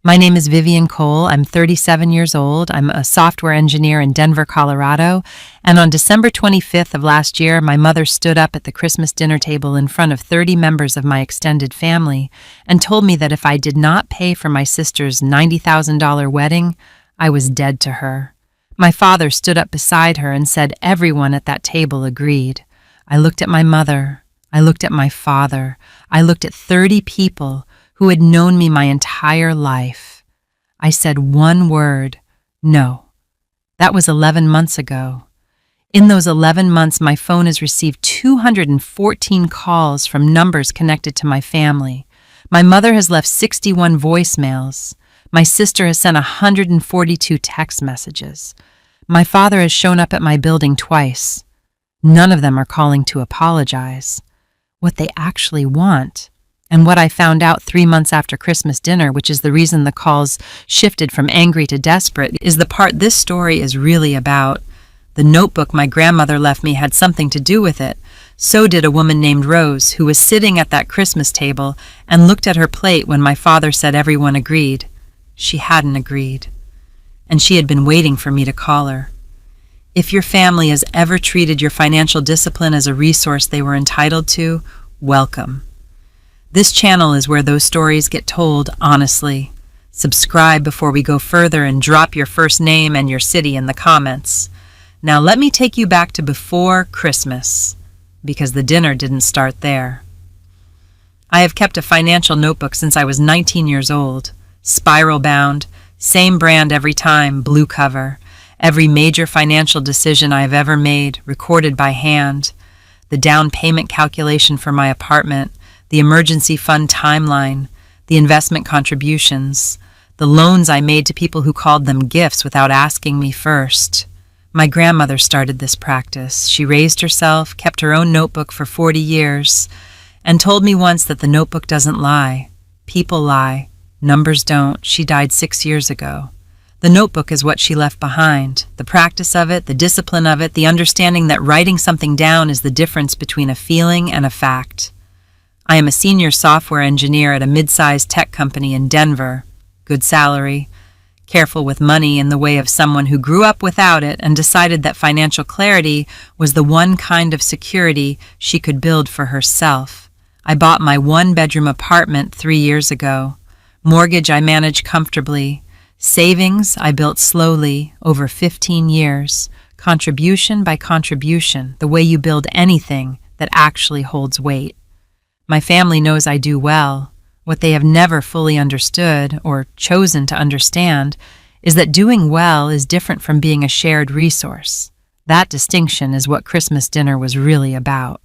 My name is Vivian Cole. I'm 37 years old. I'm a software engineer in Denver, Colorado. And on December 25th of last year, my mother stood up at the Christmas dinner table in front of 30 members of my extended family and told me that if I did not pay for my sister's $90,000 wedding, I was dead to her. My father stood up beside her and said everyone at that table agreed. I looked at my mother. I looked at my father. I looked at 30 people who had known me my entire life. I said one word, no. That was 11 months ago. In those 11 months, my phone has received 214 calls from numbers connected to my family. My mother has left 61 voicemails. My sister has sent 142 text messages. My father has shown up at my building twice. None of them are calling to apologize. What they actually want, and what I found out 3 months after Christmas dinner, which is the reason the calls shifted from angry to desperate, is the part this story is really about. The notebook my grandmother left me had something to do with it. So did a woman named Rose, who was sitting at that Christmas table and looked at her plate when my father said everyone agreed. She hadn't agreed, and she had been waiting for me to call her. If your family has ever treated your financial discipline as a resource they were entitled to, welcome. This channel is where those stories get told honestly. Subscribe before we go further and drop your first name and your city in the comments. Now let me take you back to before Christmas, because the dinner didn't start there. I have kept a financial notebook since I was 19 years old. Spiral bound, same brand every time, blue cover. Every major financial decision I have ever made, recorded by hand. The down payment calculation for my apartment, the emergency fund timeline, the investment contributions, the loans I made to people who called them gifts without asking me first. My grandmother started this practice. She raised herself, kept her own notebook for 40 years, and told me once that the notebook doesn't lie. People lie. Numbers don't. She died 6 years ago. The notebook is what she left behind. The practice of it, the discipline of it, the understanding that writing something down is the difference between a feeling and a fact. I am a senior software engineer at a mid-sized tech company in Denver. Good salary. Careful with money in the way of someone who grew up without it and decided that financial clarity was the one kind of security she could build for herself. I bought my one-bedroom apartment 3 years ago. Mortgage I managed comfortably. Savings I built slowly over 15 years. Contribution by contribution, the way you build anything that actually holds weight. My family knows I do well. What they have never fully understood or chosen to understand is that doing well is different from being a shared resource. That distinction is what Christmas dinner was really about.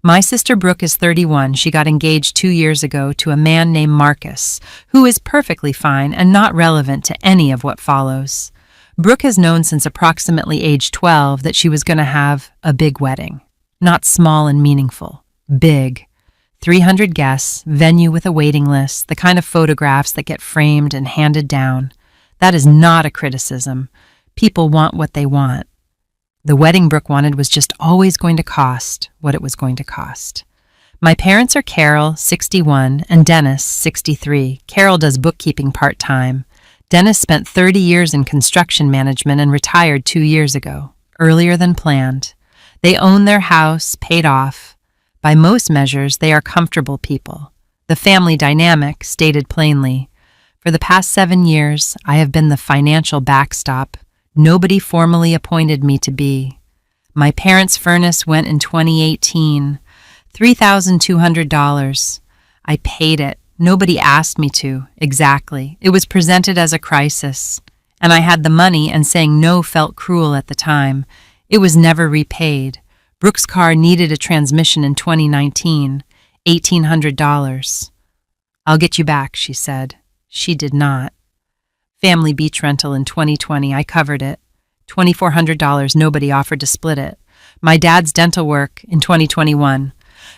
My sister Brooke is 31. She got engaged 2 years ago to a man named Marcus, who is perfectly fine and not relevant to any of what follows. Brooke has known since approximately age 12 that she was going to have a big wedding. Not small and meaningful. Big. 300 guests, venue with a waiting list, the kind of photographs that get framed and handed down. That is not a criticism. People want what they want. The wedding Brooke wanted was just always going to cost what it was going to cost. My parents are Carol, 61, and Dennis, 63. Carol does bookkeeping part-time. Dennis spent 30 years in construction management and retired 2 years ago, earlier than planned. They own their house, paid off. By most measures, they are comfortable people. The family dynamic, stated plainly. For the past 7 years, I have been the financial backstop. Nobody formally appointed me to be. My parents' furnace went in 2018, $3,200. I paid it. Nobody asked me to, exactly. It was presented as a crisis, and I had the money, and saying no felt cruel at the time. It was never repaid. Brooke's car needed a transmission in 2019, $1,800. I'll get you back, she said. She did not. Family beach rental in 2020, I covered it. $2,400, nobody offered to split it. My dad's dental work in 2021,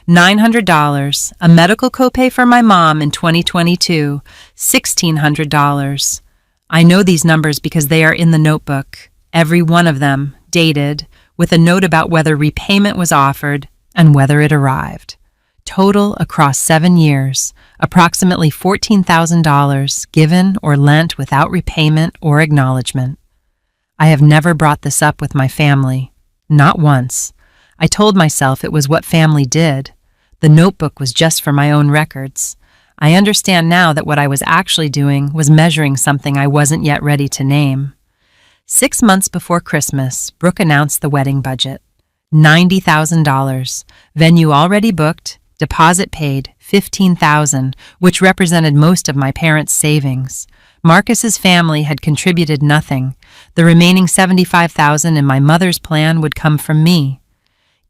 $900. A medical copay for my mom in 2022, $1,600. I know these numbers because they are in the notebook, every one of them dated, with a note about whether repayment was offered and whether it arrived. Total across 7 years, approximately $14,000 given or lent without repayment or acknowledgement. I have never brought this up with my family. Not once. I told myself it was what family did. The notebook was just for my own records. I understand now that what I was actually doing was measuring something I wasn't yet ready to name. 6 months before Christmas, Brooke announced the wedding budget. $90,000. Venue already booked, deposit paid, $15,000, which represented most of my parents' savings. Marcus's family had contributed nothing. The remaining $75,000 in my mother's plan would come from me.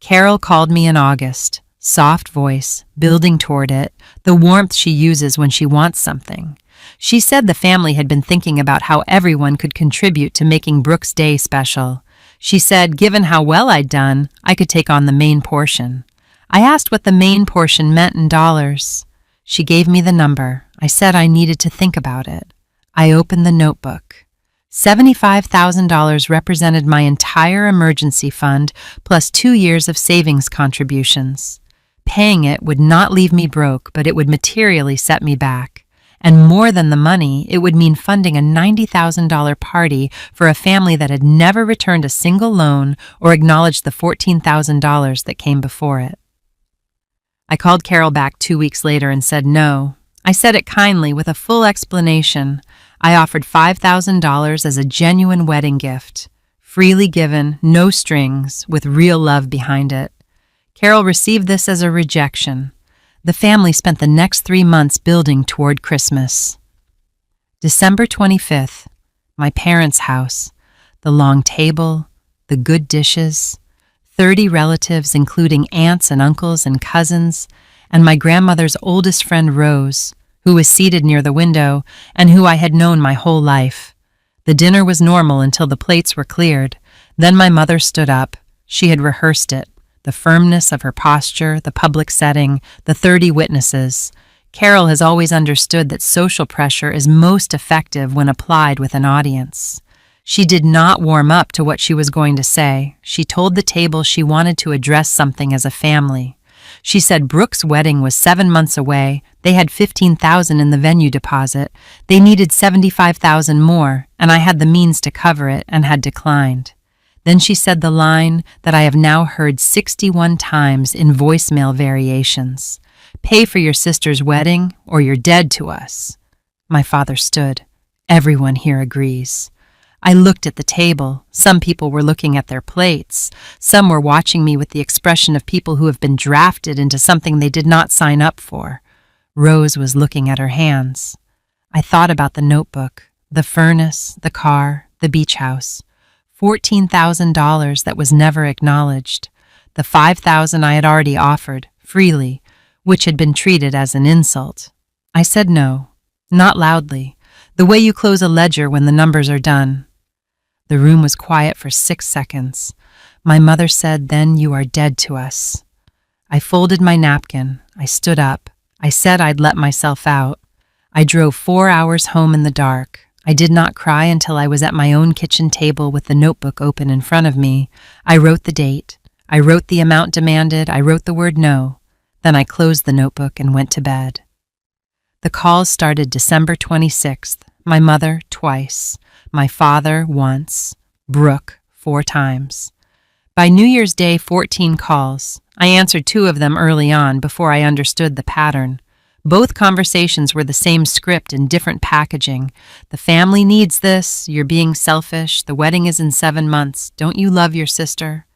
Carol called me in August. Soft voice, building toward it, the warmth she uses when she wants something. She said the family had been thinking about how everyone could contribute to making Brooke's day special. She said, given how well I'd done, I could take on the main portion. I asked what the main portion meant in dollars. She gave me the number. I said I needed to think about it. I opened the notebook. $75,000 represented my entire emergency fund plus 2 years of savings contributions. Paying it would not leave me broke, but it would materially set me back. And more than the money, it would mean funding a $90,000 party for a family that had never returned a single loan or acknowledged the $14,000 that came before it. I called Carol back 2 weeks later and said no. I said it kindly with a full explanation. I offered $5,000 as a genuine wedding gift, freely given, no strings, with real love behind it. Carol received this as a rejection. The family spent the next 3 months building toward Christmas. December 25th, my parents' house. The long table, the good dishes, 30 relatives including aunts and uncles and cousins, and my grandmother's oldest friend Rose, who was seated near the window and who I had known my whole life. The dinner was normal until the plates were cleared. Then my mother stood up. She had rehearsed it. The firmness of her posture, the public setting, the 30 witnesses. Carol has always understood that social pressure is most effective when applied with an audience. She did not warm up to what she was going to say. She told the table she wanted to address something as a family. She said Brooke's wedding was 7 months away. They had $15,000 in the venue deposit. They needed $75,000 more, and I had the means to cover it and had declined. Then she said the line that I have now heard 61 times in voicemail variations. Pay for your sister's wedding or you're dead to us. My father stood. Everyone here agrees. I looked at the table. Some people were looking at their plates. Some were watching me with the expression of people who have been drafted into something they did not sign up for. Rose was looking at her hands. I thought about the notebook, the furnace, the car, the beach house. $14,000 that was never acknowledged. The $5,000 I had already offered, freely, which had been treated as an insult. I said no, not loudly, the way you close a ledger when the numbers are done. The room was quiet for 6 seconds. My mother said, "Then you are dead to us." I folded my napkin. I stood up. I said I'd let myself out. I drove 4 hours home in the dark. I did not cry until I was at my own kitchen table with the notebook open in front of me. I wrote the date. I wrote the amount demanded. I wrote the word no. Then I closed the notebook and went to bed. The calls started December 26th. My mother, twice. My father, once. Brooke, 4 times. By New Year's Day, 14 calls. I answered 2 of them early on before I understood the pattern. Both conversations were the same script in different packaging. The family needs this. You're being selfish. The wedding is in 7 months. Don't you love your sister?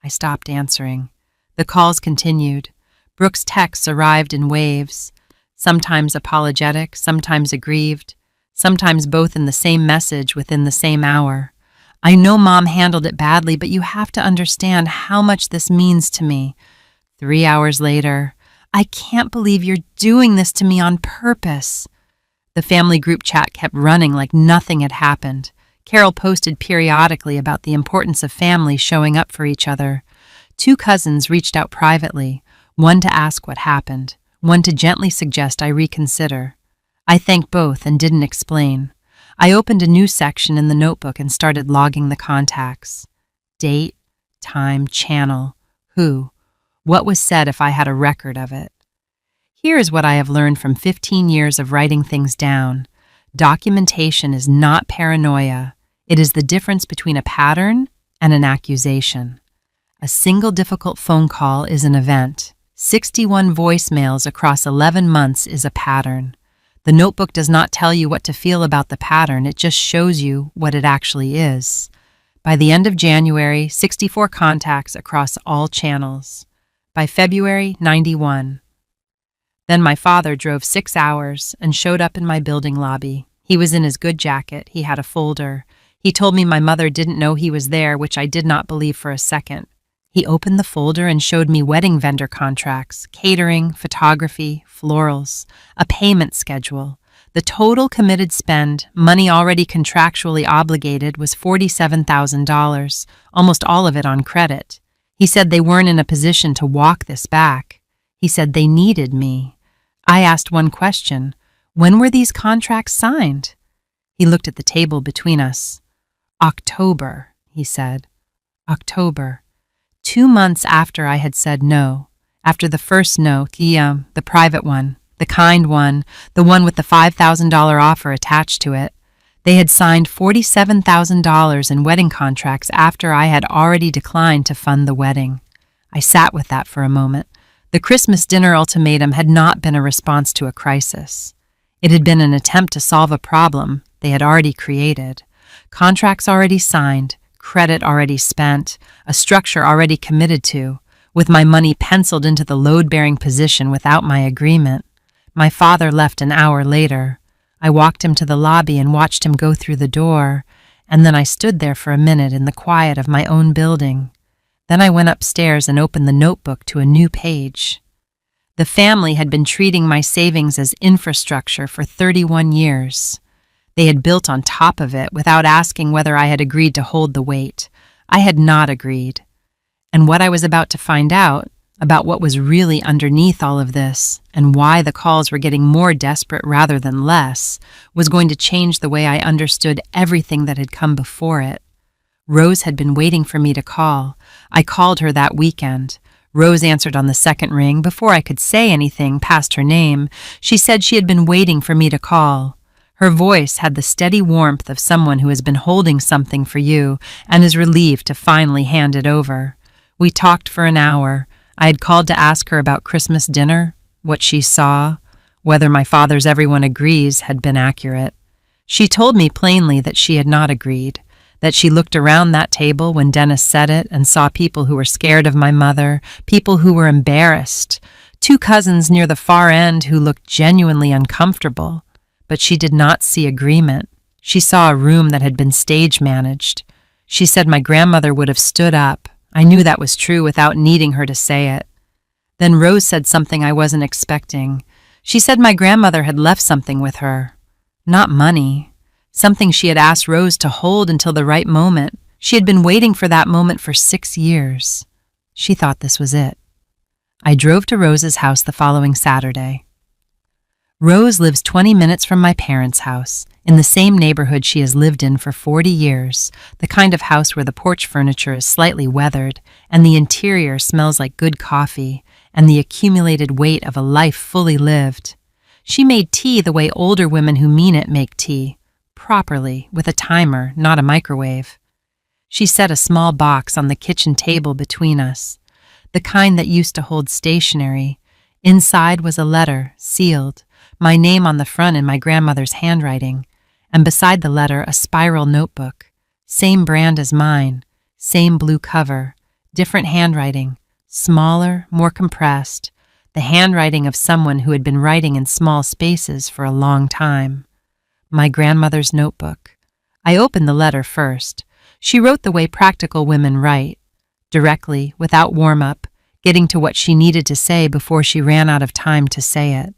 I stopped answering. The calls continued. Brooke's texts arrived in waves, sometimes apologetic, sometimes aggrieved, sometimes both in the same message within the same hour. I know Mom handled it badly, but you have to understand how much this means to me. 3 hours later, I can't believe you're doing this to me on purpose. The family group chat kept running like nothing had happened. Carol posted periodically about the importance of family showing up for each other. 2 cousins reached out privately, one to ask what happened, one to gently suggest I reconsider. I thanked both and didn't explain. I opened a new section in the notebook and started logging the contacts. Date, time, channel, who. What was said if I had a record of it? Here is what I have learned from 15 years of writing things down. Documentation is not paranoia. It is the difference between a pattern and an accusation. A single difficult phone call is an event. 61 voicemails across 11 months is a pattern. The notebook does not tell you what to feel about the pattern, it just shows you what it actually is. By the end of January, 64 contacts across all channels. By February, 91. Then my father drove 6 hours and showed up in my building lobby. He was in his good jacket. He had a folder. He told me my mother didn't know he was there, which I did not believe for a second. He opened the folder and showed me wedding vendor contracts, catering, photography, florals, a payment schedule. The total committed spend, money already contractually obligated, was $47,000, almost all of it on credit. He said they weren't in a position to walk this back. He said they needed me. I asked one question: when were these contracts signed? He looked at the table between us. October, he said. October. 2 months after I had said no. After the first no, the private one, the kind one, the one with the $5,000 offer attached to it. They had signed $47,000 in wedding contracts after I had already declined to fund the wedding. I sat with that for a moment. The Christmas dinner ultimatum had not been a response to a crisis. It had been an attempt to solve a problem they had already created. Contracts already signed, credit already spent, a structure already committed to, with my money penciled into the load-bearing position without my agreement. My father left an hour later. I walked him to the lobby and watched him go through the door, and then I stood there for a minute in the quiet of my own building. Then I went upstairs and opened the notebook to a new page. The family had been treating my savings as infrastructure for 31 years. They had built on top of it without asking whether I had agreed to hold the weight. I had not agreed. And what I was about to find out, about what was really underneath all of this, and why the calls were getting more desperate rather than less, was going to change the way I understood everything that had come before it. Rose had been waiting for me to call. I called her that weekend. Rose answered on the second ring. Before I could say anything past her name, she said she had been waiting for me to call. Her voice had the steady warmth of someone who has been holding something for you and is relieved to finally hand it over. We talked for an hour. I had called to ask her about Christmas dinner, what she saw, whether my father's "everyone agrees" had been accurate. She told me plainly that she had not agreed, that she looked around that table when Dennis said it and saw people who were scared of my mother, people who were embarrassed, 2 cousins near the far end who looked genuinely uncomfortable. But she did not see agreement. She saw a room that had been stage managed. She said my grandmother would have stood up. I knew that was true without needing her to say it. Then Rose said something I wasn't expecting. She said my grandmother had left something with her. Not money. Something she had asked Rose to hold until the right moment. She had been waiting for that moment for 6 years. She thought this was it. I drove to Rose's house the following Saturday. Rose lives 20 minutes from my parents' house, in the same neighborhood she has lived in for 40 years, the kind of house where the porch furniture is slightly weathered, and the interior smells like good coffee, and the accumulated weight of a life fully lived. She made tea the way older women who mean it make tea, properly, with a timer, not a microwave. She set a small box on the kitchen table between us, the kind that used to hold stationery. Inside was a letter, sealed, my name on the front in my grandmother's handwriting, and beside the letter a spiral notebook, same brand as mine, same blue cover, different handwriting, smaller, more compressed, the handwriting of someone who had been writing in small spaces for a long time. My grandmother's notebook. I opened the letter first. She wrote the way practical women write, directly, without warm-up, getting to what she needed to say before she ran out of time to say it.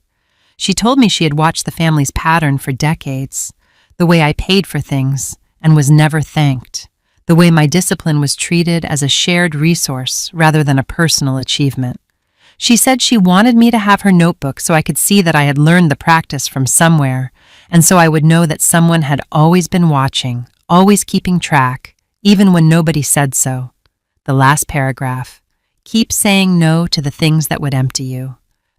She told me she had watched the family's pattern for decades, the way I paid for things and was never thanked, the way my discipline was treated as a shared resource rather than a personal achievement. She said she wanted me to have her notebook so I could see that I had learned the practice from somewhere, and so I would know that someone had always been watching, always keeping track, even when nobody said so. The last paragraph. Keep saying no to the things that would empty you.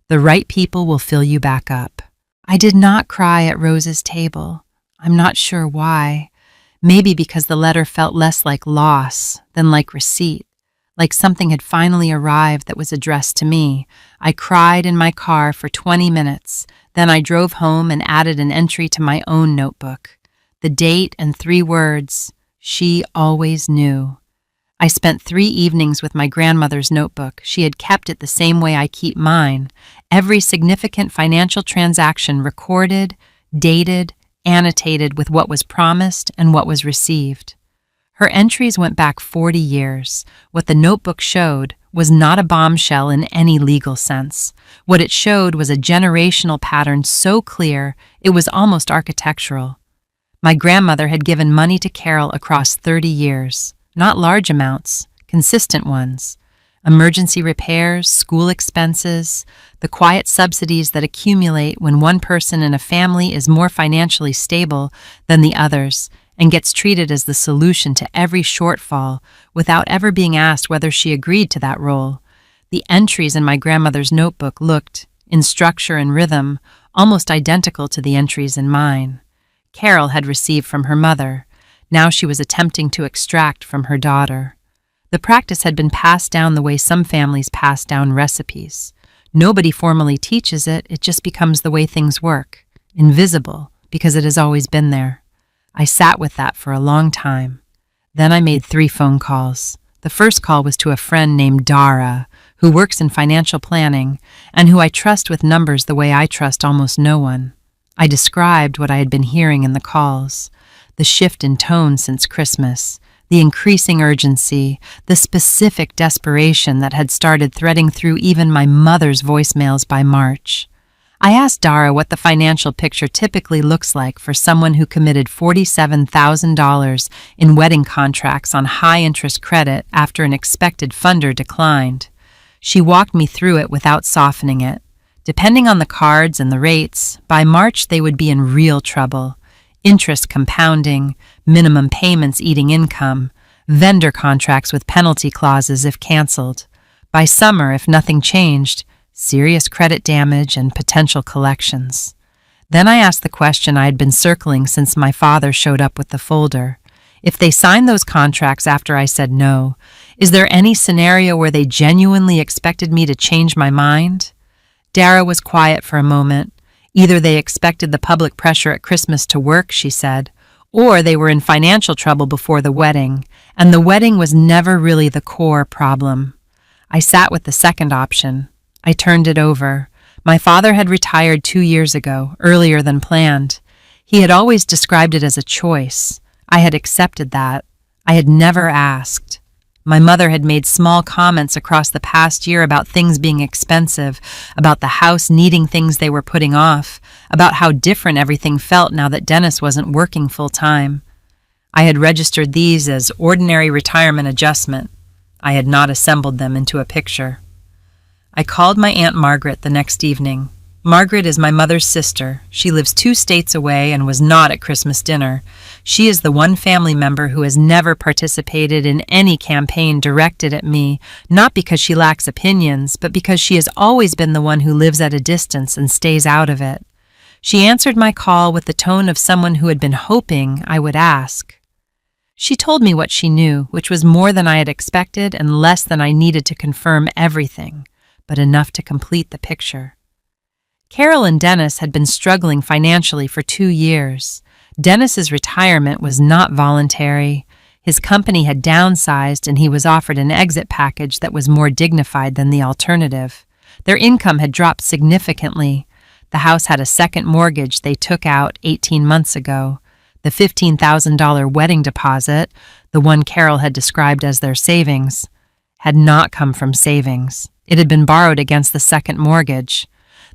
The right people will fill you back up. I did not cry at Rose's table. I'm not sure why. Maybe because the letter felt less like loss than like receipt, like something had finally arrived that was addressed to me. I cried in my car for 20 minutes. Then I drove home and added an entry to my own notebook. The date and 3 words, she always knew. I spent 3 evenings with my grandmother's notebook. She had kept it the same way I keep mine. Every significant financial transaction recorded, dated, annotated with what was promised and what was received. Her entries went back 40 years. What the notebook showed was not a bombshell in any legal sense. What it showed was a generational pattern so clear it was almost architectural. My grandmother had given money to Carol across 30 years. Not large amounts, consistent ones. Emergency repairs, school expenses, the quiet subsidies that accumulate when one person in a family is more financially stable than the others and gets treated as the solution to every shortfall without ever being asked whether she agreed to that role. The entries in my grandmother's notebook looked, in structure and rhythm, almost identical to the entries in mine. Carol had received from her mother. Now she was attempting to extract from her daughter. The practice had been passed down the way some families pass down recipes. Nobody formally teaches it, it just becomes the way things work, invisible, because it has always been there. I sat with that for a long time. Then I made 3 phone calls. The first call was to a friend named Dara, who works in financial planning, and who I trust with numbers the way I trust almost no one. I described what I had been hearing in the calls, the shift in tone since Christmas, the increasing urgency, the specific desperation that had started threading through even my mother's voicemails by March. I asked Dara what the financial picture typically looks like for someone who committed $47,000 in wedding contracts on high-interest credit after an expected funder declined. She walked me through it without softening it. Depending on the cards and the rates, by March they would be in real trouble. Interest compounding, minimum payments eating income, vendor contracts with penalty clauses if canceled. By summer, if nothing changed, serious credit damage and potential collections. Then I asked the question I had been circling since my father showed up with the folder. If they signed those contracts after I said no, is there any scenario where they genuinely expected me to change my mind? Dara was quiet for a moment. Either they expected the public pressure at Christmas to work, she said, or they were in financial trouble before the wedding, and the wedding was never really the core problem. I sat with the second option. I turned it over. My father had retired 2 years ago, earlier than planned. He had always described it as a choice. I had accepted that. I had never asked. My mother had made small comments across the past year about things being expensive, about the house needing things they were putting off, about how different everything felt now that Dennis wasn't working full-time. I had registered these as ordinary retirement adjustment. I had not assembled them into a picture. I called my Aunt Margaret the next evening. Margaret is my mother's sister. She lives 2 states away and was not at Christmas dinner. She is the one family member who has never participated in any campaign directed at me, not because she lacks opinions, but because she has always been the one who lives at a distance and stays out of it. She answered my call with the tone of someone who had been hoping I would ask. She told me what she knew, which was more than I had expected and less than I needed to confirm everything, but enough to complete the picture. Carol and Dennis had been struggling financially for 2 years. Dennis's retirement was not voluntary. His company had downsized and he was offered an exit package that was more dignified than the alternative. Their income had dropped significantly. The house had a second mortgage they took out 18 months ago. The $15,000 wedding deposit, the one Carol had described as their savings, had not come from savings. It had been borrowed against the second mortgage.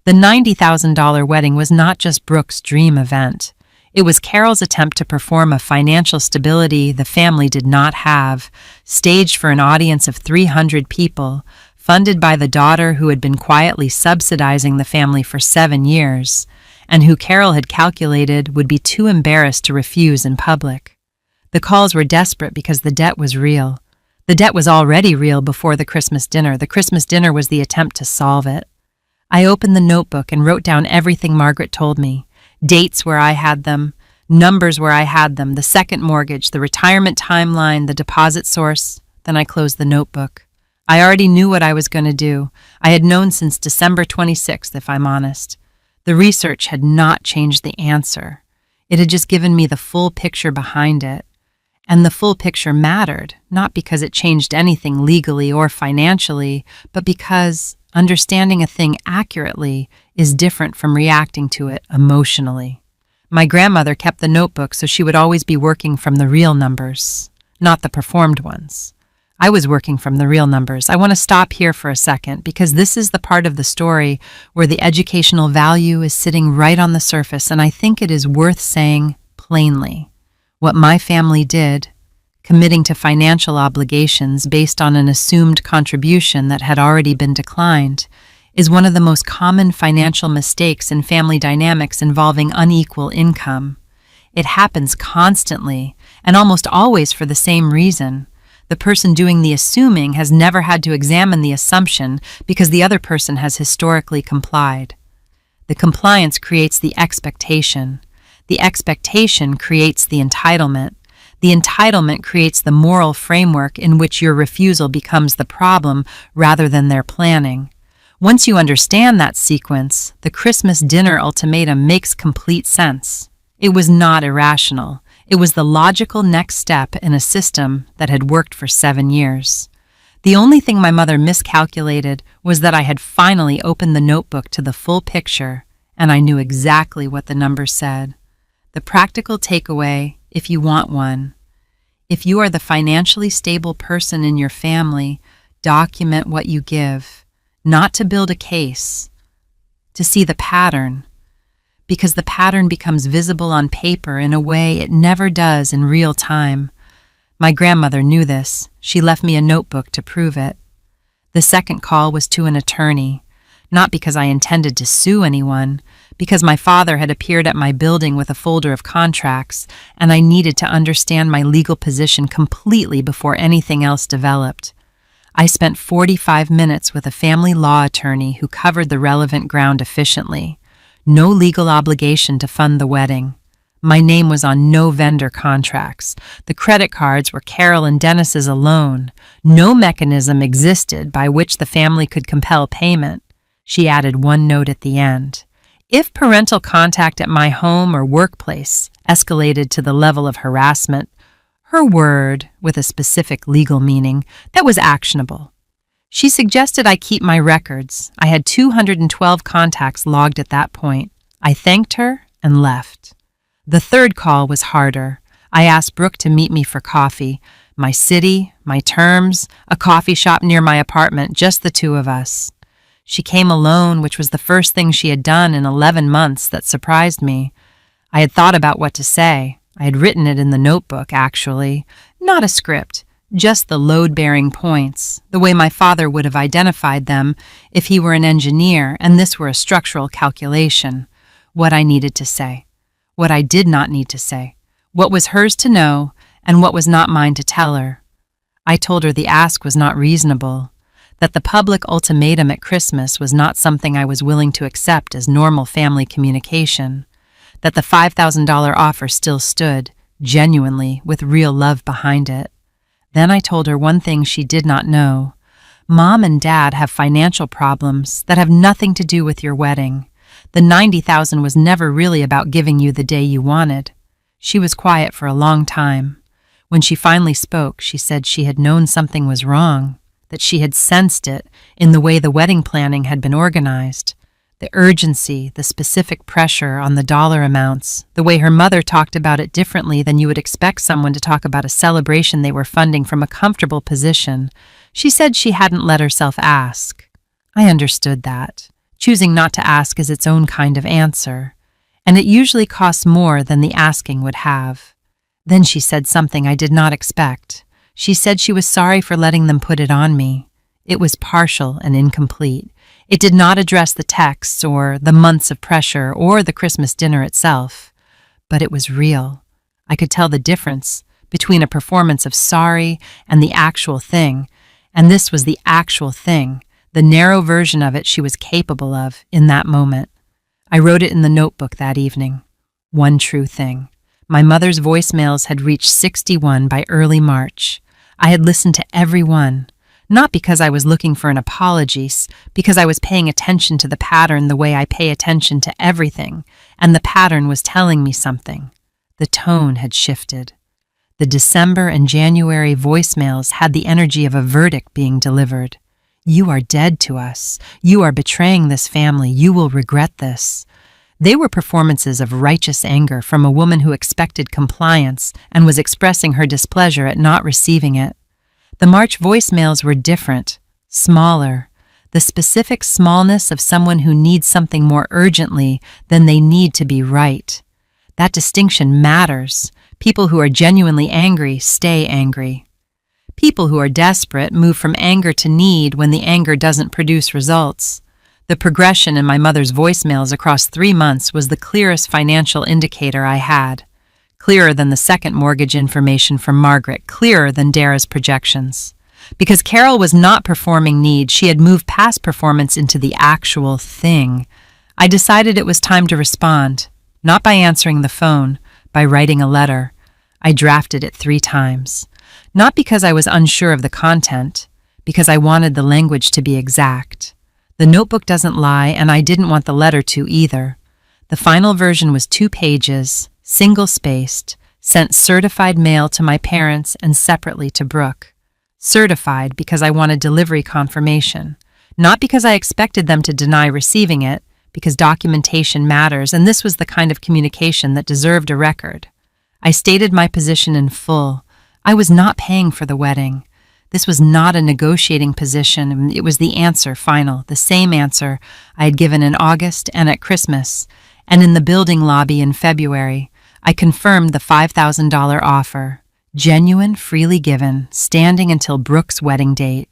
The $90,000 wedding was not just Brooke's dream event. It was Carol's attempt to perform a financial stability the family did not have, staged for an audience of 300 people, funded by the daughter who had been quietly subsidizing the family for 7 years, and who Carol had calculated would be too embarrassed to refuse in public. The calls were desperate because the debt was real. The debt was already real before the Christmas dinner. The Christmas dinner was the attempt to solve it. I opened the notebook and wrote down everything Margaret told me. Dates where I had them, numbers where I had them, the second mortgage, the retirement timeline, the deposit source. Then I closed the notebook. I already knew what I was going to do. I had known since December 26th, if I'm honest. The research had not changed the answer. It had just given me the full picture behind it. And the full picture mattered, not because it changed anything legally or financially, but because understanding a thing accurately is different from reacting to it emotionally. My grandmother kept the notebook so she would always be working from the real numbers, not the performed ones. I was working from the real numbers. I want to stop here for a second because this is the part of the story where the educational value is sitting right on the surface, and I think it is worth saying plainly. What my family did, committing to financial obligations based on an assumed contribution that had already been declined, is one of the most common financial mistakes in family dynamics involving unequal income. It happens constantly, and almost always for the same reason. The person doing the assuming has never had to examine the assumption because the other person has historically complied. The compliance creates the expectation. The expectation creates the entitlement. The entitlement creates the moral framework in which your refusal becomes the problem rather than their planning. Once you understand that sequence, the Christmas dinner ultimatum makes complete sense. It was not irrational. It was the logical next step in a system that had worked for 7 years. The only thing my mother miscalculated was that I had finally opened the notebook to the full picture, and I knew exactly what the numbers said. The practical takeaway, if you want one: if you are the financially stable person in your family, document what you give, not to build a case, to see the pattern, because the pattern becomes visible on paper in a way it never does in real time. My grandmother knew this. She left me a notebook to prove it. The second call was to an attorney, not because I intended to sue anyone, because my father had appeared at my building with a folder of contracts, and I needed to understand my legal position completely before anything else developed. I spent 45 minutes with a family law attorney who covered the relevant ground efficiently. No legal obligation to fund the wedding. My name was on no vendor contracts. The credit cards were Carol and Dennis's alone. No mechanism existed by which the family could compel payment. She added one note at the end. If parental contact at my home or workplace escalated to the level of harassment, her word, with a specific legal meaning, that was actionable. She suggested I keep my records. I had 212 contacts logged at that point. I thanked her and left. The third call was harder. I asked Brooke to meet me for coffee. My city, my terms, a coffee shop near my apartment, just the two of us. She came alone, which was the first thing she had done in 11 months that surprised me. I had thought about what to say. I had written it in the notebook, actually. Not a script, just the load-bearing points, the way my father would have identified them if he were an engineer and this were a structural calculation. What I needed to say. What I did not need to say. What was hers to know and what was not mine to tell her. I told her the ask was not reasonable, that the public ultimatum at Christmas was not something I was willing to accept as normal family communication, that the $5,000 offer still stood, genuinely, with real love behind it. Then I told her one thing she did not know. Mom and Dad have financial problems that have nothing to do with your wedding. The $90,000 was never really about giving you the day you wanted. She was quiet for a long time. When she finally spoke, she said she had known something was wrong, that she had sensed it in the way the wedding planning had been organized. The urgency, the specific pressure on the dollar amounts, the way her mother talked about it differently than you would expect someone to talk about a celebration they were funding from a comfortable position. She said she hadn't let herself ask. I understood that. Choosing not to ask is its own kind of answer, and it usually costs more than the asking would have. Then she said something I did not expect. She said she was sorry for letting them put it on me. It was partial and incomplete. It did not address the texts or the months of pressure or the Christmas dinner itself. But it was real. I could tell the difference between a performance of sorry and the actual thing, and this was the actual thing, the narrow version of it she was capable of in that moment. I wrote it in the notebook that evening. One true thing. My mother's voicemails had reached 61 by early March. I had listened to every one, not because I was looking for an apology, because I was paying attention to the pattern the way I pay attention to everything, and the pattern was telling me something. The tone had shifted. The December and January voicemails had the energy of a verdict being delivered. You are dead to us. You are betraying this family. You will regret this. They were performances of righteous anger from a woman who expected compliance and was expressing her displeasure at not receiving it. The March voicemails were different, smaller, the specific smallness of someone who needs something more urgently than they need to be right. That distinction matters. People who are genuinely angry stay angry. People who are desperate move from anger to need when the anger doesn't produce results. The progression in my mother's voicemails across 3 months was the clearest financial indicator I had. Clearer than the second mortgage information from Margaret, clearer than Dara's projections. Because Carol was not performing need, she had moved past performance into the actual thing. I decided it was time to respond, not by answering the phone, by writing a letter. I drafted it 3 times. Not because I was unsure of the content, because I wanted the language to be exact. The notebook doesn't lie, and I didn't want the letter to either. The final version was 2 pages, single-spaced, sent certified mail to my parents and separately to Brooke. Certified because I wanted delivery confirmation, not because I expected them to deny receiving it, because documentation matters, and this was the kind of communication that deserved a record. I stated my position in full. I was not paying for the wedding. This was not a negotiating position. It was the answer final, the same answer I had given in August and at Christmas, and in the building lobby in February. I confirmed the $5,000 offer, genuine, freely given, standing until Brooke's wedding date.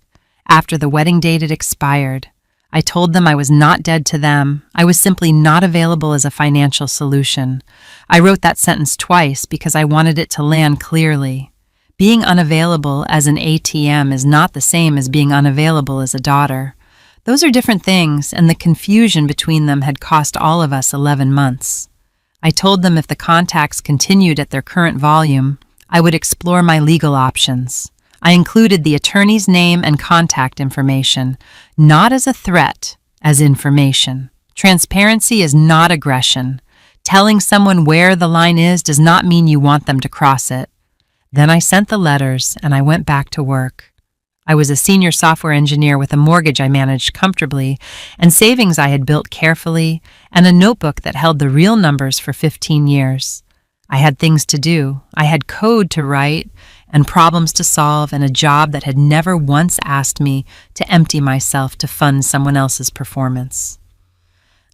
After the wedding date had expired, I told them I was not dead to them. I was simply not available as a financial solution. I wrote that sentence twice because I wanted it to land clearly. Being unavailable as an ATM is not the same as being unavailable as a daughter. Those are different things, and the confusion between them had cost all of us 11 months. I told them if the contacts continued at their current volume, I would explore my legal options. I included the attorney's name and contact information, not as a threat, as information. Transparency is not aggression. Telling someone where the line is does not mean you want them to cross it. Then I sent the letters and I went back to work. I was a senior software engineer with a mortgage I managed comfortably and savings I had built carefully and a notebook that held the real numbers for 15 years. I had things to do. I had code to write and problems to solve and a job that had never once asked me to empty myself to fund someone else's performance.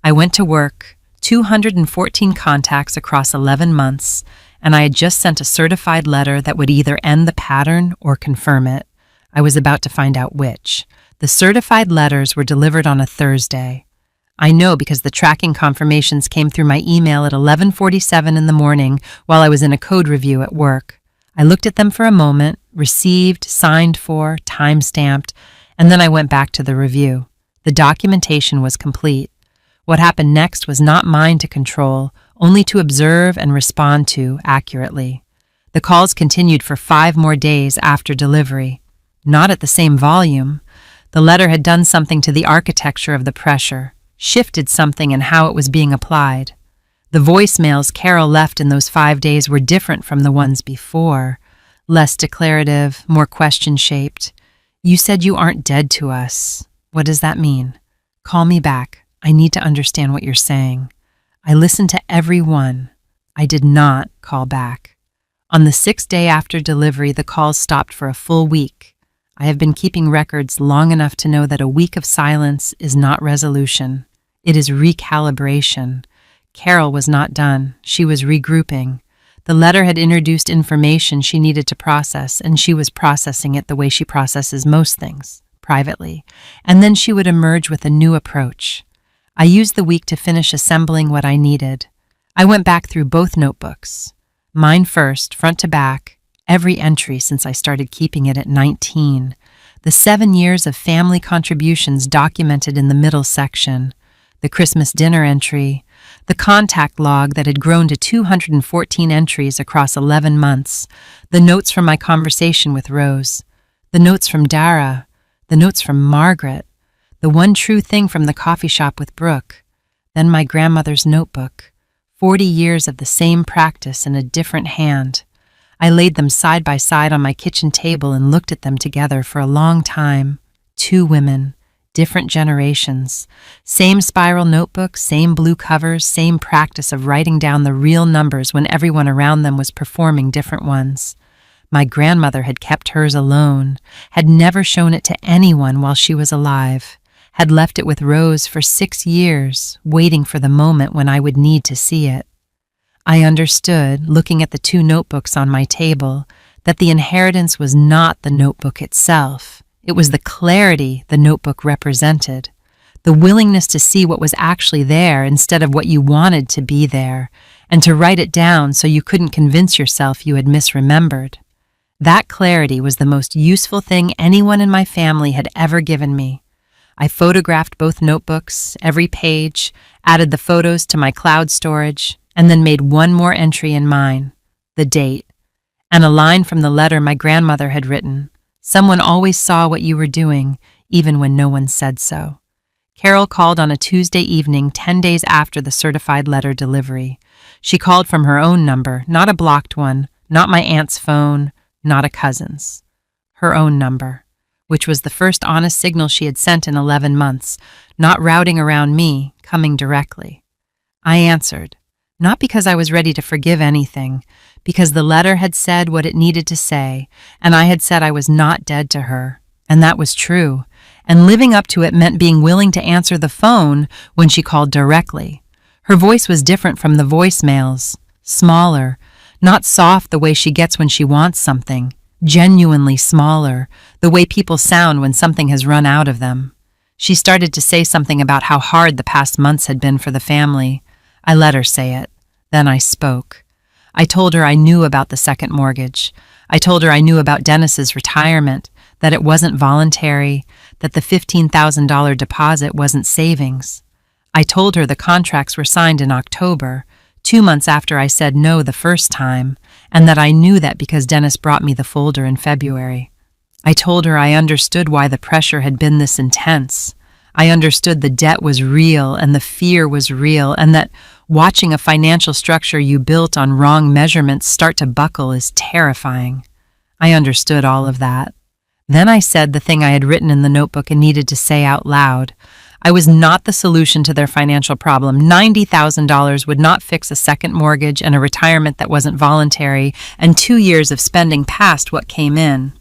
I went to work, 214 contacts across 11 months, and I had just sent a certified letter that would either end the pattern or confirm it. I was about to find out which. The certified letters were delivered on a Thursday. I know because the tracking confirmations came through my email at 11:47 in the morning while I was in a code review at work. I looked at them for a moment, received, signed for, time-stamped, and then I went back to the review. The documentation was complete. What happened next was not mine to control, only to observe and respond to accurately. The calls continued for 5 more days after delivery. Not at the same volume. The letter had done something to the architecture of the pressure, shifted something in how it was being applied. The voicemails Carol left in those 5 days were different from the ones before, less declarative, more question-shaped. You said you aren't dead to us. What does that mean? Call me back. I need to understand what you're saying. I listened to every one. I did not call back. On the 6th day after delivery, the calls stopped for a full week. I have been keeping records long enough to know that a week of silence is not resolution. It is recalibration. Carol was not done. She was regrouping. The letter had introduced information she needed to process, and she was processing it the way she processes most things, privately. And then she would emerge with a new approach. I used the week to finish assembling what I needed. I went back through both notebooks. Mine first, front to back, every entry since I started keeping it at 19. The 7 years of family contributions documented in the middle section, the Christmas dinner entry, the contact log that had grown to 214 entries across 11 months, the notes from my conversation with Rose, the notes from Dara, the notes from Margaret, the one true thing from the coffee shop with Brooke, then my grandmother's notebook, 40 years of the same practice in a different hand. I laid them side by side on my kitchen table and looked at them together for a long time. 2 women, different generations, same spiral notebook, same blue covers, same practice of writing down the real numbers when everyone around them was performing different ones. My grandmother had kept hers alone, had never shown it to anyone while she was alive, had left it with Rose for 6 years, waiting for the moment when I would need to see it. I understood, looking at the 2 notebooks on my table, that the inheritance was not the notebook itself. It was the clarity the notebook represented, the willingness to see what was actually there instead of what you wanted to be there, and to write it down so you couldn't convince yourself you had misremembered. That clarity was the most useful thing anyone in my family had ever given me. I photographed both notebooks, every page, added the photos to my cloud storage, and then made one more entry in mine, the date, and a line from the letter my grandmother had written. Someone always saw what you were doing, even when no one said so. Carol called on a Tuesday evening 10 days after the certified letter delivery. She called from her own number, not a blocked one, not my aunt's phone, not a cousin's. Her own number, which was the first honest signal she had sent in 11 months, not routing around me, coming directly. I answered. Not because I was ready to forgive anything, because the letter had said what it needed to say, and I had said I was not dead to her, and that was true, and living up to it meant being willing to answer the phone when she called directly. Her voice was different from the voicemails, smaller, not soft the way she gets when she wants something, genuinely smaller, the way people sound when something has run out of them. She started to say something about how hard the past months had been for the family. I let her say it. Then I spoke. I told her I knew about the second mortgage. I told her I knew about Dennis's retirement, that it wasn't voluntary, that the $15,000 deposit wasn't savings. I told her the contracts were signed in October, 2 months after I said no the first time, and that I knew that because Dennis brought me the folder in February. I told her I understood why the pressure had been this intense. I understood the debt was real and the fear was real, and that watching a financial structure you built on wrong measurements start to buckle is terrifying. I understood all of that. Then I said the thing I had written in the notebook and needed to say out loud. I was not the solution to their financial problem. $90,000 would not fix a second mortgage and a retirement that wasn't voluntary, and 2 years of spending past what came in.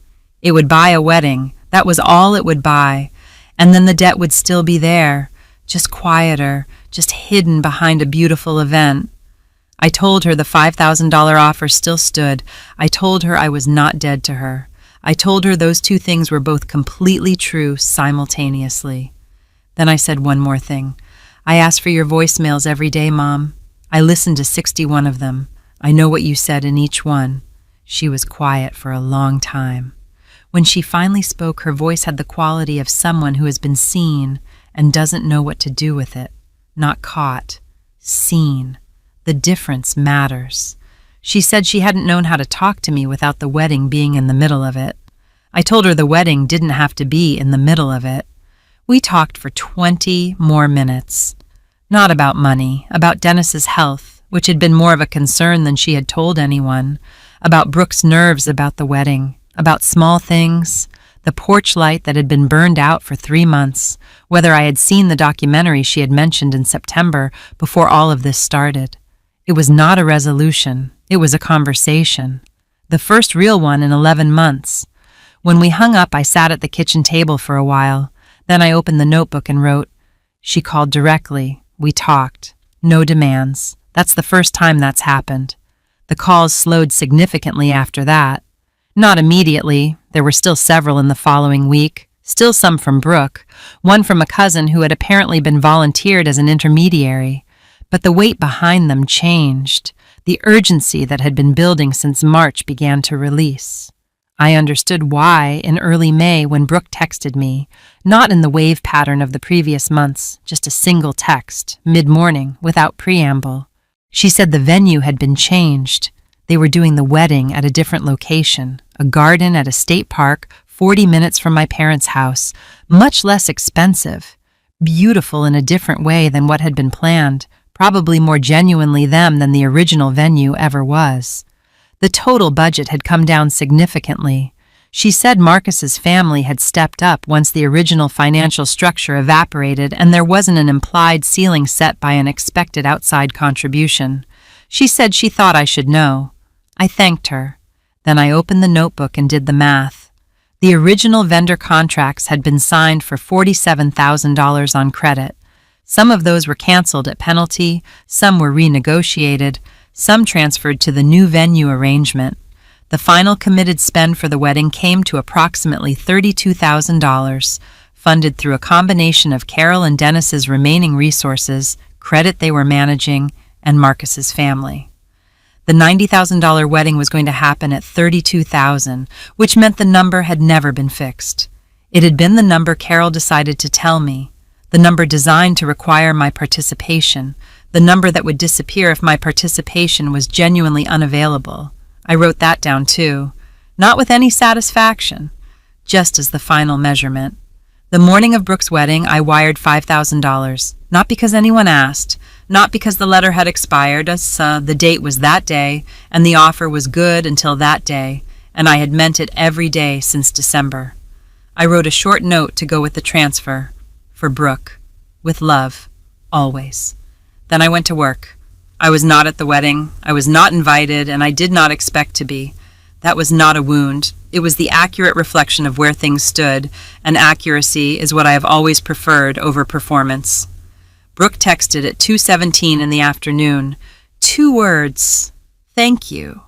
It would buy a wedding. That was all it would buy. And then the debt would still be there, just quieter, just hidden behind a beautiful event. I told her the $5,000 offer still stood. I told her I was not dead to her. I told her those 2 things were both completely true simultaneously. Then I said one more thing. I asked for your voicemails every day, Mom. I listened to 61 of them. I know what you said in each one. She was quiet for a long time. When she finally spoke, her voice had the quality of someone who has been seen and doesn't know what to do with it. Not caught, seen. The difference matters. She said she hadn't known how to talk to me without the wedding being in the middle of it. I told her the wedding didn't have to be in the middle of it. We talked for 20 more minutes. Not about money, about Dennis's health, which had been more of a concern than she had told anyone, about Brooke's nerves about the wedding, about small things, the porch light that had been burned out for 3 months, whether I had seen the documentary she had mentioned in September before all of this started. It was not a resolution. It was a conversation. The first real one in 11 months. When we hung up, I sat at the kitchen table for a while. Then I opened the notebook and wrote, "She called directly. We talked. No demands. That's the first time that's happened." The calls slowed significantly after that. Not immediately. There were still several in the following week, still some from Brooke, one from a cousin who had apparently been volunteered as an intermediary. But the weight behind them changed. The urgency that had been building since March began to release. I understood why in early May when Brooke texted me, not in the wave pattern of the previous months, just a single text, mid-morning, without preamble. She said the venue had been changed. They were doing the wedding at a different location, a garden at a state park 40 minutes from my parents' house, much less expensive, beautiful in a different way than what had been planned, probably more genuinely them than the original venue ever was. The total budget had come down significantly. She said Marcus's family had stepped up once the original financial structure evaporated and there wasn't an implied ceiling set by an expected outside contribution. She said she thought I should know. I thanked her. Then I opened the notebook and did the math. The original vendor contracts had been signed for $47,000 on credit. Some of those were canceled at penalty, some were renegotiated, some transferred to the new venue arrangement. The final committed spend for the wedding came to approximately $32,000, funded through a combination of Carol and Dennis's remaining resources, credit they were managing, and Marcus's family. The $90,000 wedding was going to happen at $32,000, which meant the number had never been fixed. It had been the number Carol decided to tell me, the number designed to require my participation, the number that would disappear if my participation was genuinely unavailable. I wrote that down too, not with any satisfaction, just as the final measurement. The morning of Brooke's wedding, I wired $5,000, not because anyone asked, not because the letter had expired, as the date was that day, and the offer was good until that day, and I had meant it every day since December. I wrote a short note to go with the transfer, for Brooke, with love, always. Then I went to work. I was not at the wedding, I was not invited, and I did not expect to be. That was not a wound. It was the accurate reflection of where things stood, and accuracy is what I have always preferred over performance. Brooke texted at 2:17 in the afternoon. 2 words, "Thank you."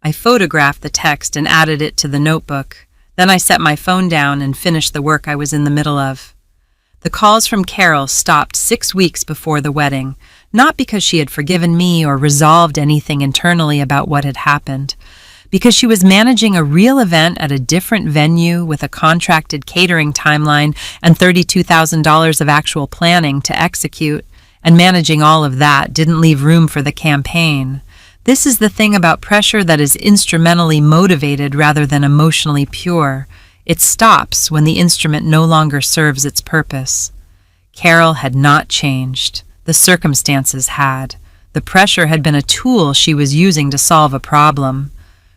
I photographed the text and added it to the notebook. Then I set my phone down and finished the work I was in the middle of. The calls from Carol stopped 6 weeks before the wedding, not because she had forgiven me or resolved anything internally about what had happened, because she was managing a real event at a different venue with a contracted catering timeline and $32,000 of actual planning to execute, and managing all of that didn't leave room for the campaign. This is the thing about pressure that is instrumentally motivated rather than emotionally pure. It stops when the instrument no longer serves its purpose. Carol had not changed. The circumstances had. The pressure had been a tool she was using to solve a problem.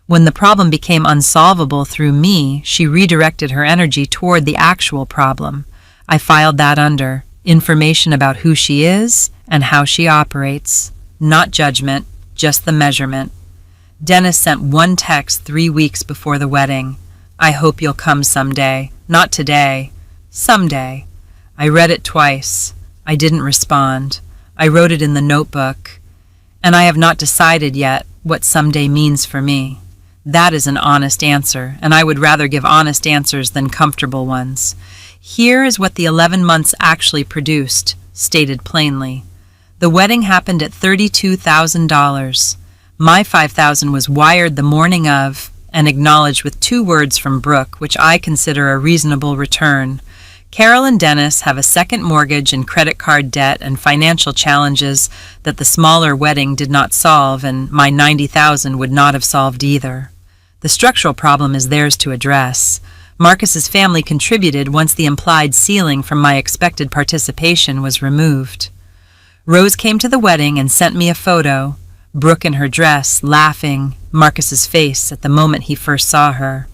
When the problem became unsolvable through me, she redirected her energy toward the actual problem. I filed that under information about who she is and how she operates. Not judgment, just the measurement. Dennis sent one text 3 weeks before the wedding. "I hope you'll come someday. Not today. Someday." I read it twice. I didn't respond. I wrote it in the notebook. And I have not decided yet what someday means for me. That is an honest answer, and I would rather give honest answers than comfortable ones. Here is what the 11 months actually produced, stated plainly. The wedding happened at $32,000. My $5,000 was wired the morning of and acknowledged with 2 words from Brooke, which I consider a reasonable return. Carol and Dennis have a second mortgage and credit card debt and financial challenges that the smaller wedding did not solve, and my $90,000 would not have solved either. The structural problem is theirs to address. Marcus's family contributed once the implied ceiling from my expected participation was removed. Rose came to the wedding and sent me a photo. Brooke in her dress, laughing, Marcus's face at the moment he first saw her.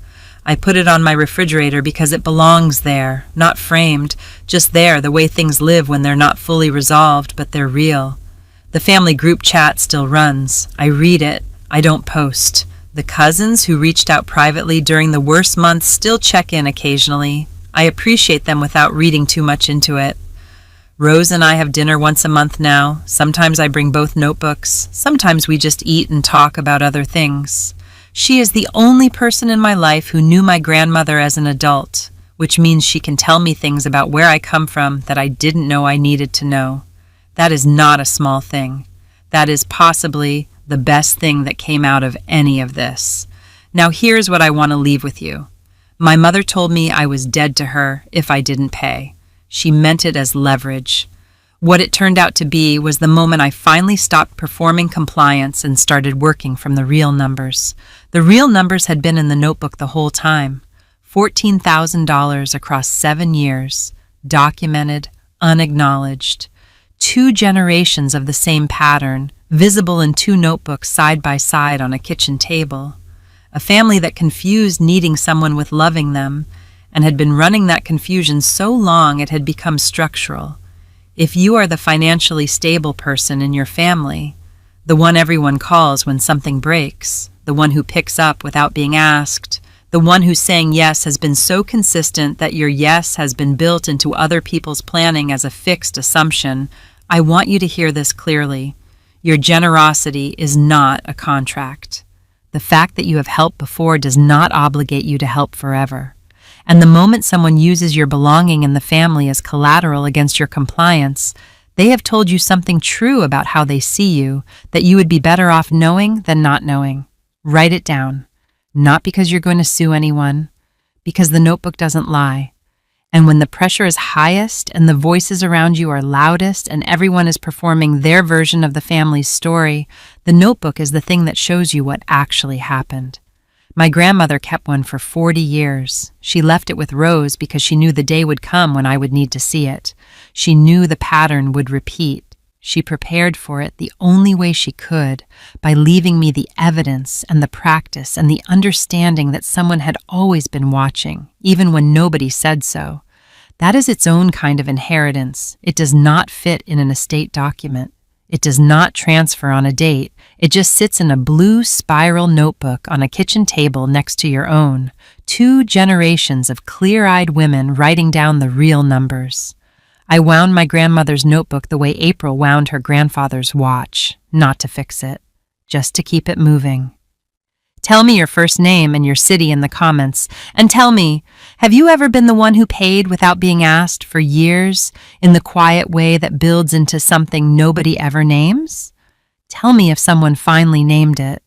I put it on my refrigerator because it belongs there, not framed, just there, the way things live when they're not fully resolved, but they're real. The family group chat still runs. I read it. I don't post. The cousins who reached out privately during the worst months still check in occasionally. I appreciate them without reading too much into it. Rose and I have dinner once a month now. Sometimes I bring both notebooks. Sometimes we just eat and talk about other things. She is the only person in my life who knew my grandmother as an adult, which means she can tell me things about where I come from that I didn't know I needed to know. That is not a small thing. That is possibly the best thing that came out of any of this. Now here's what I want to leave with you. My mother told me I was dead to her if I didn't pay. She meant it as leverage. What it turned out to be was the moment I finally stopped performing compliance and started working from the real numbers. The real numbers had been in the notebook the whole time. $14,000 across 7 years, documented, unacknowledged. 2 generations of the same pattern, visible in 2 notebooks side by side on a kitchen table. A family that confused needing someone with loving them, and had been running that confusion so long it had become structural. If you are the financially stable person in your family, the one everyone calls when something breaks, the one who picks up without being asked, the one who's saying yes has been so consistent that your yes has been built into other people's planning as a fixed assumption, I want you to hear this clearly. Your generosity is not a contract. The fact that you have helped before does not obligate you to help forever. And the moment someone uses your belonging in the family as collateral against your compliance, they have told you something true about how they see you that you would be better off knowing than not knowing. Write it down. Not because you're going to sue anyone, because the notebook doesn't lie. And when the pressure is highest and the voices around you are loudest and everyone is performing their version of the family's story, the notebook is the thing that shows you what actually happened. My grandmother kept one for 40 years. She left it with Rose because she knew the day would come when I would need to see it. She knew the pattern would repeat. She prepared for it the only way she could, by leaving me the evidence and the practice and the understanding that someone had always been watching, even when nobody said so. That is its own kind of inheritance. It does not fit in an estate document. It does not transfer on a date. It just sits in a blue spiral notebook on a kitchen table next to your own. 2 generations of clear-eyed women writing down the real numbers. I wound my grandmother's notebook the way April wound her grandfather's watch, not to fix it, just to keep it moving. Tell me your first name and your city in the comments, and tell me, have you ever been the one who paid without being asked for years in the quiet way that builds into something nobody ever names? Tell me if someone finally named it.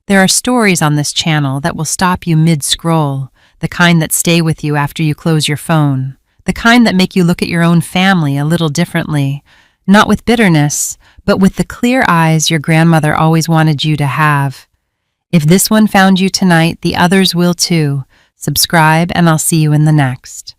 There are stories on this channel that will stop you mid-scroll, the kind that stay with you after you close your phone. The kind that make you look at your own family a little differently, not with bitterness, but with the clear eyes your grandmother always wanted you to have. If this one found you tonight, the others will too. Subscribe, and I'll see you in the next.